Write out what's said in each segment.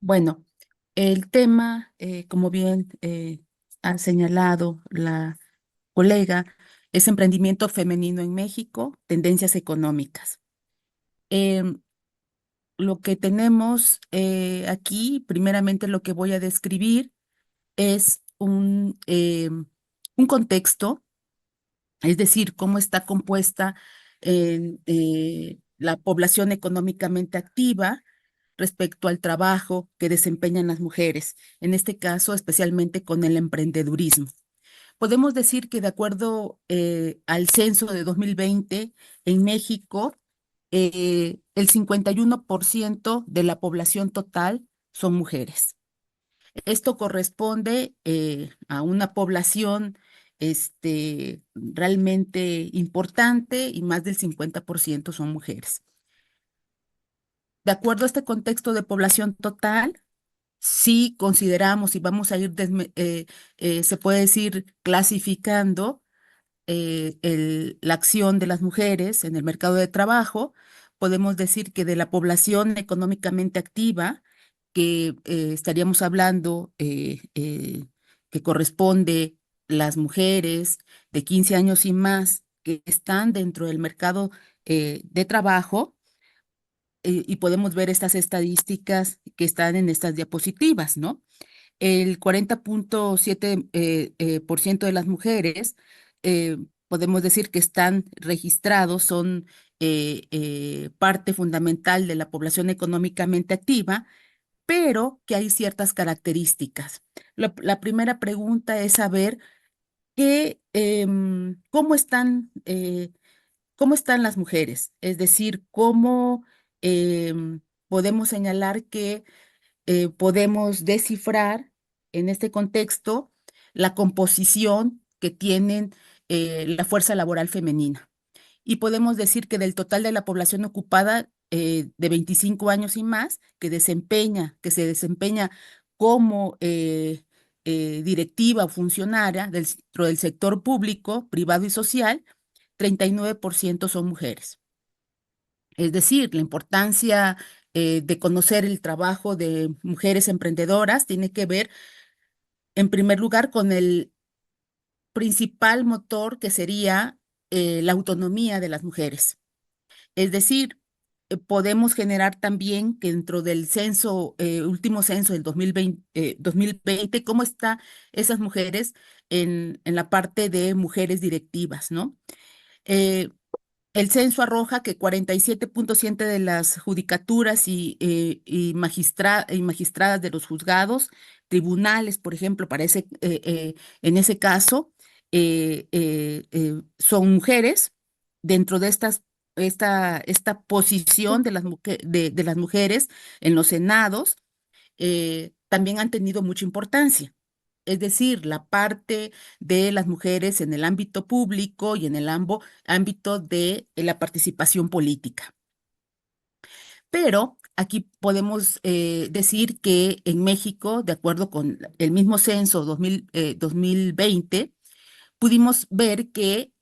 Bueno, el tema, como bien ha señalado la colega, es emprendimiento femenino en México, tendencias económicas. Em, lo que tenemos aquí, primeramente lo que voy a describir es un contexto, es decir, cómo está compuesta la población económicamente activa respecto al trabajo que desempeñan las mujeres, en este caso especialmente con el emprendedurismo. Podemos decir que de acuerdo al censo de 2020 en México, el 51% de la población total son mujeres. Esto corresponde a una población realmente importante y más del 50% son mujeres. De acuerdo a este contexto de población total, sí consideramos y vamos a ir, se puede decir, clasificando la acción de las mujeres en el mercado de trabajo. Podemos decir que de la población económicamente activa, que estaríamos hablando que corresponde las mujeres de 15 años y más que están dentro del mercado de trabajo, y podemos ver estas estadísticas que están en estas diapositivas, ¿no? El 40.7% por ciento de las mujeres, eh, podemos decir que están registrados, son parte fundamental de la población económicamente activa, pero que hay ciertas características. La primera pregunta es saber cómo están las mujeres, es decir, cómo podemos señalar que podemos descifrar en este contexto la composición que tienen la fuerza laboral femenina. Y podemos decir que del total de la población ocupada de 25 años y más, que se desempeña como directiva o funcionaria dentro del sector público, privado y social, 39% son mujeres. Es decir, la importancia de conocer el trabajo de mujeres emprendedoras tiene que ver, en primer lugar, con el principal motor que sería la autonomía de las mujeres. Es decir, podemos generar también que dentro del censo, último censo del 2020, cómo están esas mujeres en la parte de mujeres directivas, ¿no? Eh, El censo arroja que 47.7 de las judicaturas y magistradas de los juzgados, tribunales, por ejemplo, en ese caso, son mujeres. Dentro de esta posición de las mujeres en los senados, también han tenido mucha importancia. Es decir, la parte de las mujeres en el ámbito público y en el ámbito de la participación política. Pero aquí podemos decir que en México, de acuerdo con el mismo censo 2020, pudimos ver que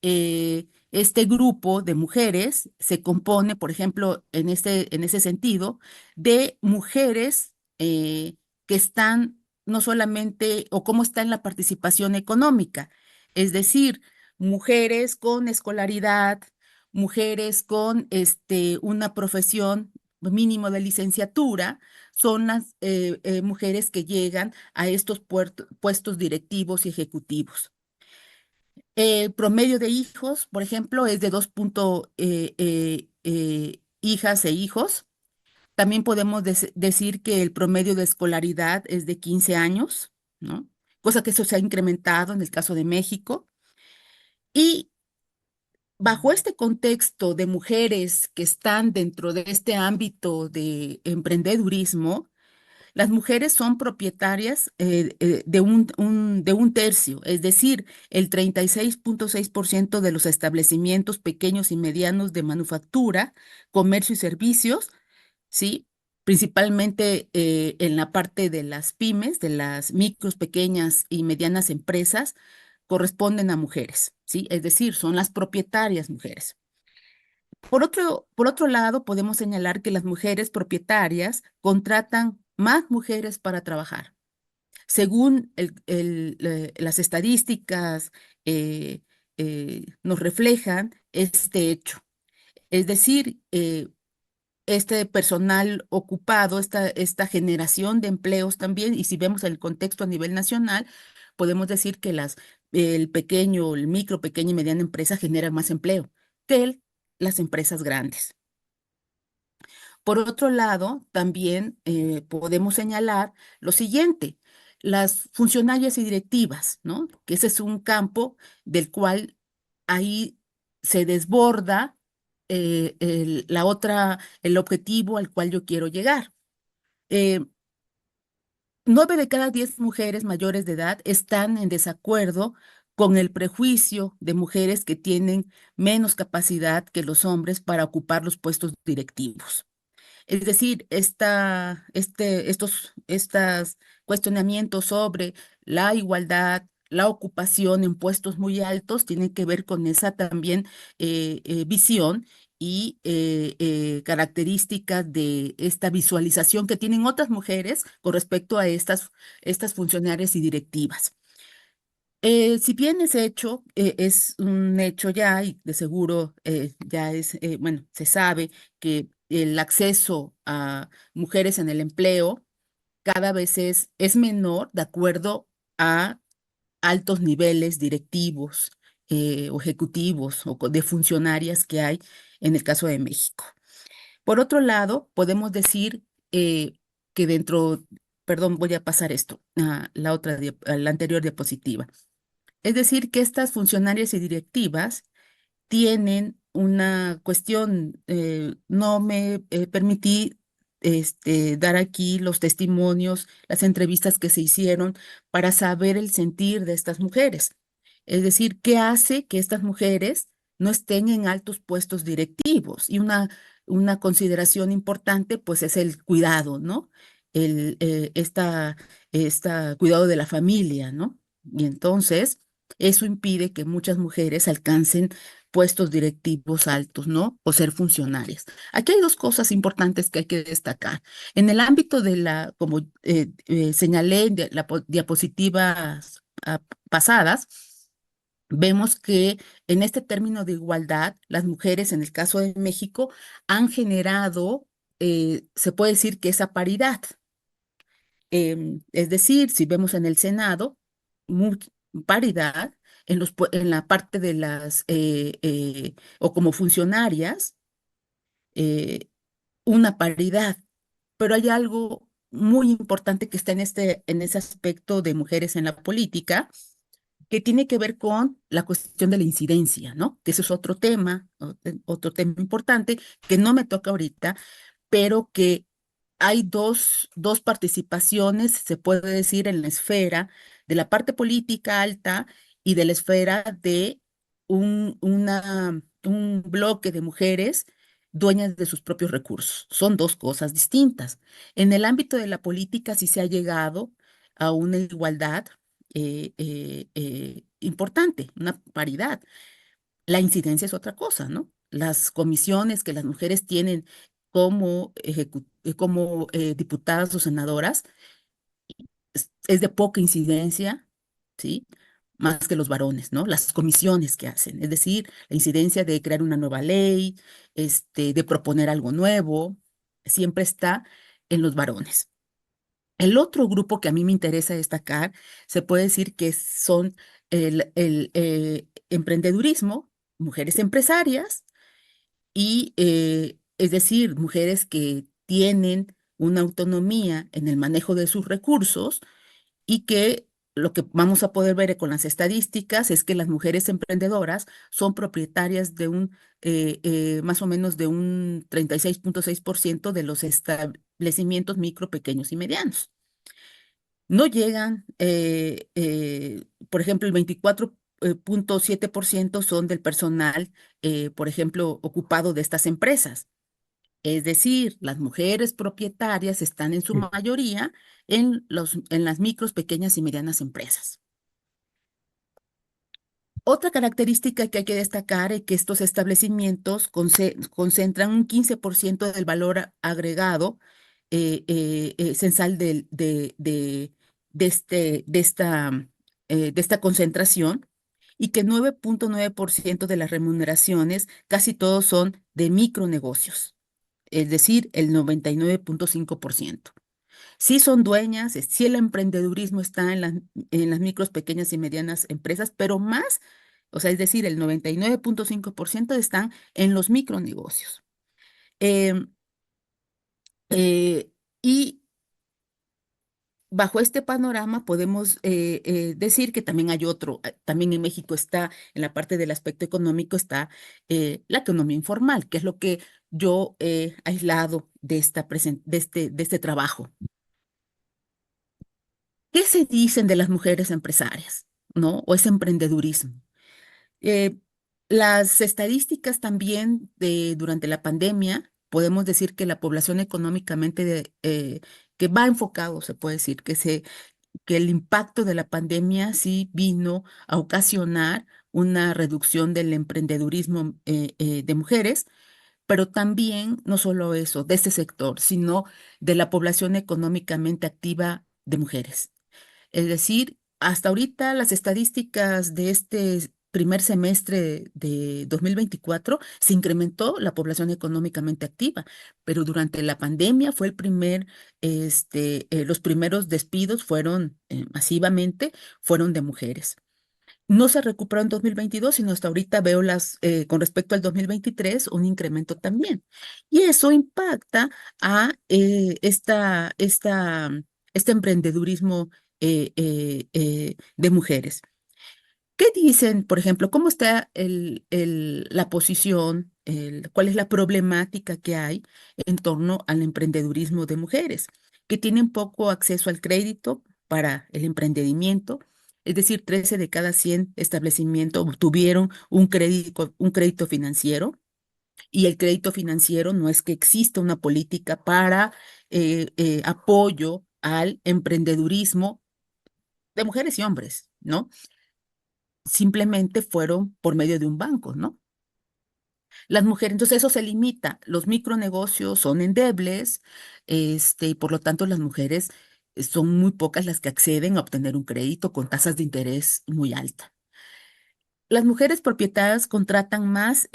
este grupo de mujeres se compone, por ejemplo, en ese sentido, de mujeres que están no solamente, o cómo está en la participación económica, es decir, mujeres con escolaridad, mujeres con una profesión mínimo de licenciatura, son las mujeres que llegan a estos puestos directivos y ejecutivos. El promedio de hijos, por ejemplo, es de hijas e hijos. También podemos decir que el promedio de escolaridad es de 15 años, ¿no? Cosa que eso se ha incrementado en el caso de México. Y bajo este contexto de mujeres que están dentro de este ámbito de emprendedurismo, las mujeres son propietarias de un tercio, es decir, el 36.6% de los establecimientos pequeños y medianos de manufactura, comercio y servicios, ¿sí? Principalmente en la parte de las pymes, de las micros, pequeñas y medianas empresas, corresponden a mujeres, ¿sí? Es decir, son las propietarias mujeres. Por otro lado, podemos señalar que las mujeres propietarias contratan más mujeres para trabajar. Según las estadísticas eh, nos reflejan este hecho. Es decir, este personal ocupado, esta generación de empleos también, y si vemos el contexto a nivel nacional, podemos decir que el pequeño, el micro, pequeña y mediana empresa generan más empleo que las empresas grandes. Por otro lado, también podemos señalar lo siguiente, las funcionarias y directivas, ¿no? Que ese es un campo del cual ahí se desborda el objetivo al cual yo quiero llegar. Eh, 9 de cada 10 mujeres mayores de edad están en desacuerdo con el prejuicio de mujeres que tienen menos capacidad que los hombres para ocupar los puestos directivos. Es decir, estos cuestionamientos sobre la igualdad, la ocupación en puestos muy altos, tienen que ver con esa también visión y características de esta visualización que tienen otras mujeres con respecto a estas funcionarias y directivas. Si bien ese hecho es un hecho ya y de seguro ya bueno, se sabe que el acceso a mujeres en el empleo cada vez es menor de acuerdo a altos niveles directivos o ejecutivos o de funcionarias que hay en el caso de México. Por otro lado, podemos decir que perdón, voy a pasar esto a a la anterior diapositiva. Es decir, que estas funcionarias y directivas tienen una cuestión, no me permití dar aquí los testimonios, las entrevistas que se hicieron para saber el sentir de estas mujeres. Es decir, ¿qué hace que estas mujeres no estén en altos puestos directivos? Y una consideración importante, pues, es el cuidado, ¿no? Esta cuidado de la familia, ¿no? Y entonces, eso impide que muchas mujeres alcancen puestos directivos altos, ¿no? O ser funcionarias. Aquí hay dos cosas importantes que hay que destacar. En el ámbito como señalé en diapositivas pasadas, vemos que en este término de igualdad, las mujeres en el caso de México han generado, se puede decir que esa paridad. Es decir, si vemos en el Senado, mu- paridad en la parte de o como funcionarias, eh, una paridad. Pero hay algo muy importante que está en ese aspecto de mujeres en la política, que tiene que ver con la cuestión de la incidencia, ¿no? Que ese es otro tema importante que no me toca ahorita, pero que hay dos participaciones, se puede decir, en la esfera de la parte política alta y de la esfera de un bloque de mujeres dueñas de sus propios recursos. Son dos cosas distintas. En el ámbito de la política sí se ha llegado a una igualdad importante, una paridad. La incidencia es otra cosa, ¿no? Las comisiones que las mujeres tienen como diputadas o senadoras es de poca incidencia, ¿sí? Más que los varones, ¿no? Las comisiones que hacen, es decir, la incidencia de crear una nueva ley, de proponer algo nuevo, siempre está en los varones. El otro grupo que a mí me interesa destacar, se puede decir que son el emprendedurismo, mujeres empresarias y, es decir, mujeres que tienen una autonomía en el manejo de sus recursos y que lo que vamos a poder ver con las estadísticas es que las mujeres emprendedoras son propietarias de más o menos de un 36,6% de los establecimientos micro, pequeños y medianos. No llegan, por ejemplo, el 24,7% son del personal, por ejemplo, ocupado de estas empresas. Es decir, las mujeres propietarias están en su mayoría en las micros, pequeñas y medianas empresas. Otra característica que hay que destacar es que estos establecimientos concentran un 15% del valor agregado censal de esta concentración, y que 9,9% de las remuneraciones, casi todos son de micronegocios, es decir, el 99,5%. Sí son dueñas, sí el emprendedurismo está en las micros, pequeñas y medianas empresas, pero más, o sea, es decir, el 99,5% están en los micronegocios. Em, eh, y bajo este panorama podemos decir que también hay otro, también en México está, en la parte del aspecto económico, está la economía informal, que es lo que yo he aislado de este trabajo. ¿Qué se dicen de las mujeres empresarias, no? O ese emprendedurismo. Eh, las estadísticas también durante la pandemia, podemos decir que la población económicamente que va enfocado, se puede decir, que el impacto de la pandemia sí vino a ocasionar una reducción del emprendedurismo de mujeres, pero también no solo eso, de este sector, sino de la población económicamente activa de mujeres. Es decir, hasta ahorita las estadísticas de este primer semestre de 2024 se incrementó la población económicamente activa, pero durante la pandemia fue los primeros despidos fueron masivamente, fueron de mujeres. No se recuperó en 2022, sino hasta ahorita veo con respecto al 2023, un incremento también. Y eso impacta a este emprendedurismo de mujeres. ¿Qué dicen, por ejemplo, cómo está la posición, cuál es la problemática que hay en torno al emprendedurismo de mujeres, que tienen poco acceso al crédito para el emprendimiento? Es decir, 13 de cada 100 establecimientos obtuvieron un crédito financiero, y el crédito financiero no es que exista una política para apoyo al emprendedurismo de mujeres y hombres, ¿no? Simplemente fueron por medio de un banco, ¿no? Las mujeres, entonces eso se limita. Los micronegocios son endebles, y por lo tanto las mujeres son muy pocas las que acceden a obtener un crédito con tasas de interés muy altas. Las mujeres propietarias contratan más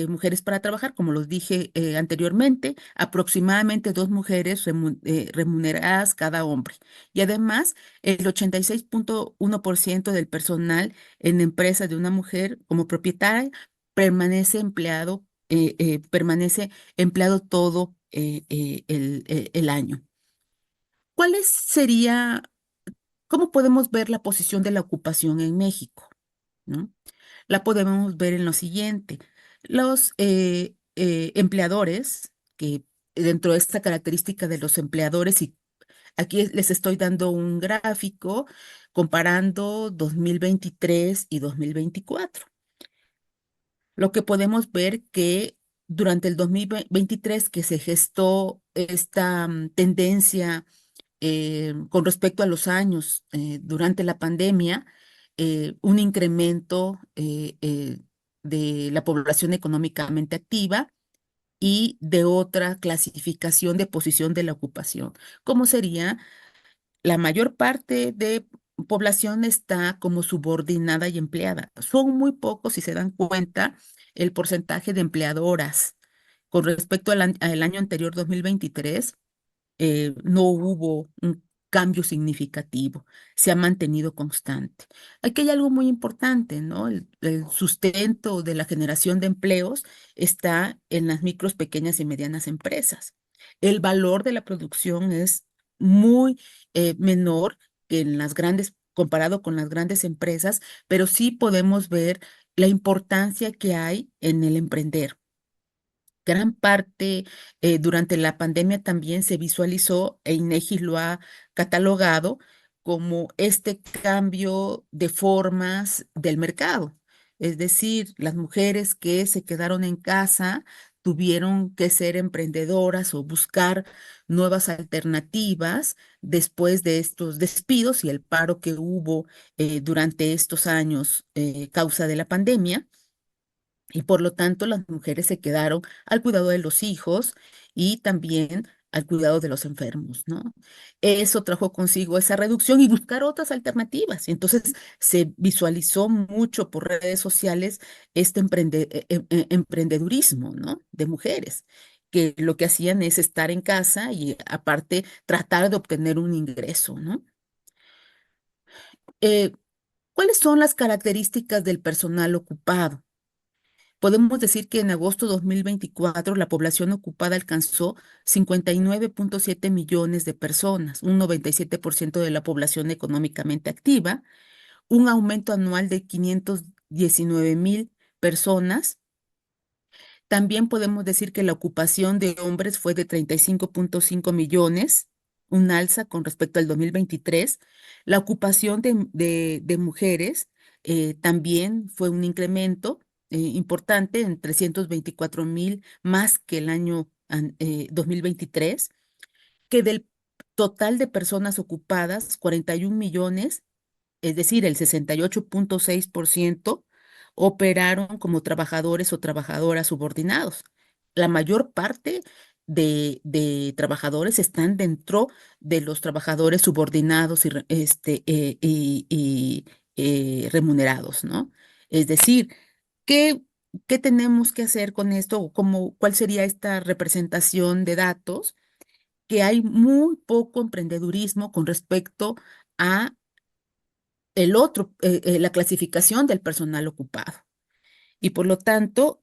mujeres para trabajar, como los dije anteriormente, aproximadamente dos mujeres remuneradas cada hombre. Y además, el 86,1% del personal en empresa de una mujer como propietaria permanece empleado todo el año. ¿Cuál sería, cómo podemos ver la posición de la ocupación en México? ¿No? La podemos ver en lo siguiente. Los empleadores, que dentro de esta característica de los empleadores, y aquí les estoy dando un gráfico comparando 2023 y 2024. Lo que podemos ver que durante el 2023 que se gestó esta tendencia con respecto a los años durante la pandemia, un incremento de la población económicamente activa y de otra clasificación de posición de la ocupación. ¿Cómo sería? La mayor parte de población está como subordinada y empleada. Son muy pocos, si se dan cuenta, el porcentaje de empleadoras con respecto al año anterior, 2023. No hubo un cambio significativo, se ha mantenido constante. Aquí hay algo muy importante, ¿no? El sustento de la generación de empleos está en las micros, pequeñas y medianas empresas. El valor de la producción es muy menor que en las grandes, comparado con las grandes empresas, pero sí podemos ver la importancia que hay en el emprender. Gran parte durante la pandemia también se visualizó, e INEGI lo ha catalogado como este cambio de formas del mercado. Es decir, las mujeres que se quedaron en casa tuvieron que ser emprendedoras o buscar nuevas alternativas después de estos despidos y el paro que hubo durante estos años causa de la pandemia. Y por lo tanto, las mujeres se quedaron al cuidado de los hijos y también al cuidado de los enfermos, ¿no? Eso trajo consigo esa reducción y buscar otras alternativas. Y entonces se visualizó mucho por redes sociales este emprendedurismo, ¿no? De mujeres, que lo que hacían es estar en casa y aparte tratar de obtener un ingreso, ¿no? Eh, ¿Cuáles son las características del personal ocupado? Podemos decir que en agosto de 2024 la población ocupada alcanzó 59,7 millones de personas, un 97% de la población económicamente activa, un aumento anual de 519,000 personas. También podemos decir que la ocupación de hombres fue de 35,5 millones, un alza con respecto al 2023. La ocupación de mujeres también fue un incremento importante en 324,000 más que el año 2023, que del total de personas ocupadas, 41 millones, es decir, el 68,6% operaron como trabajadores o trabajadoras subordinados. La mayor parte de trabajadores están dentro de los trabajadores subordinados y remunerados, ¿no? Es decir, ¿qué, qué tenemos que hacer con esto? ¿O cuál sería esta representación de datos? Que hay muy poco emprendedurismo con respecto a la clasificación del personal ocupado. Y por lo tanto,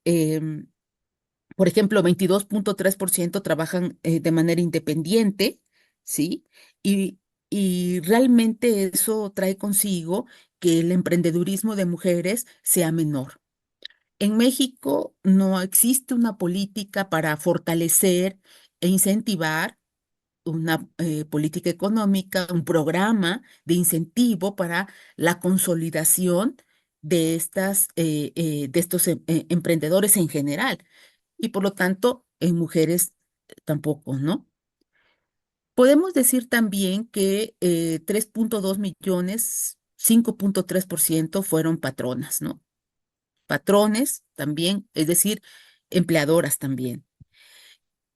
por ejemplo, 22,3% trabajan de manera independiente, ¿sí? Y, y realmente eso trae consigo que el emprendedurismo de mujeres sea menor. En México no existe una política para fortalecer e incentivar una política económica, un programa de incentivo para la consolidación de estos emprendedores en general. Y por lo tanto, en mujeres tampoco, ¿no? Podemos decir también que 3,2 millones, 5,3% fueron patronas, ¿no? Patrones también, es decir, empleadoras también.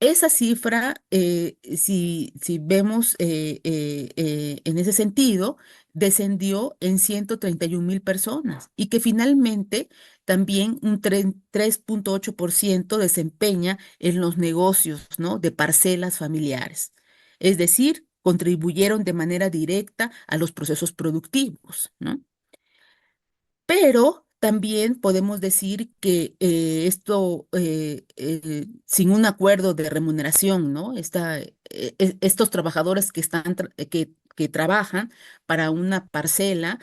Esa cifra, si vemos en ese sentido, descendió en 131,000 personas y que finalmente también un 3,8% desempeña en los negocios, ¿no? De parcelas familiares. Es decir, contribuyeron de manera directa a los procesos productivos, ¿no? Pero también podemos decir que sin un acuerdo de remuneración, ¿no? Estos trabajadores que trabajan para una parcela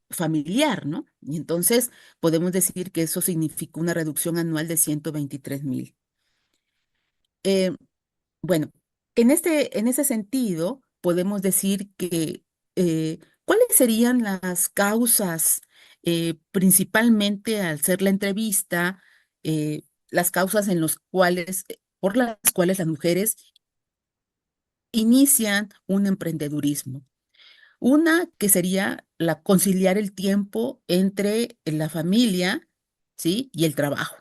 familiar, ¿no? Y entonces podemos decir que eso significó una reducción anual de 123,000. Eh, bueno, en ese sentido, podemos decir que ¿cuáles serían las causas, principalmente al ser la entrevista, las causas por las cuales las mujeres inician un emprendedurismo? Una que sería la conciliar el tiempo entre la familia, ¿sí? Y el trabajo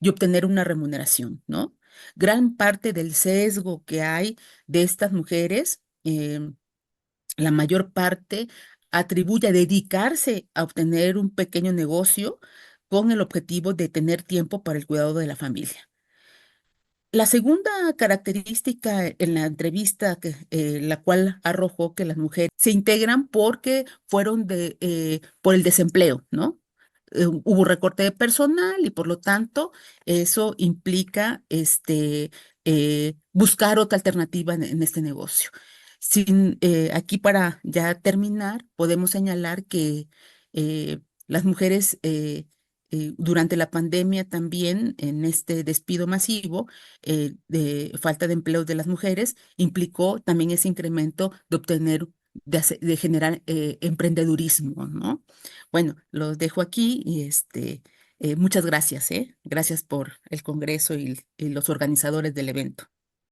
y obtener una remuneración, ¿no? Gran parte del sesgo que hay de estas mujeres, la mayor parte atribuye a dedicarse a obtener un pequeño negocio con el objetivo de tener tiempo para el cuidado de la familia. La segunda característica en la entrevista, la cual arrojó que las mujeres se integran porque fueron por el desempleo, ¿no? Hubo recorte de personal y por lo tanto eso implica buscar otra alternativa en este negocio. Aquí para ya terminar, podemos señalar que las mujeres durante la pandemia también en este despido masivo de falta de empleo de las mujeres, implicó también ese incremento de obtener, de generar emprendedurismo, ¿no? Bueno, los dejo aquí y muchas gracias, ¿eh? Gracias por el Congreso y los organizadores del evento.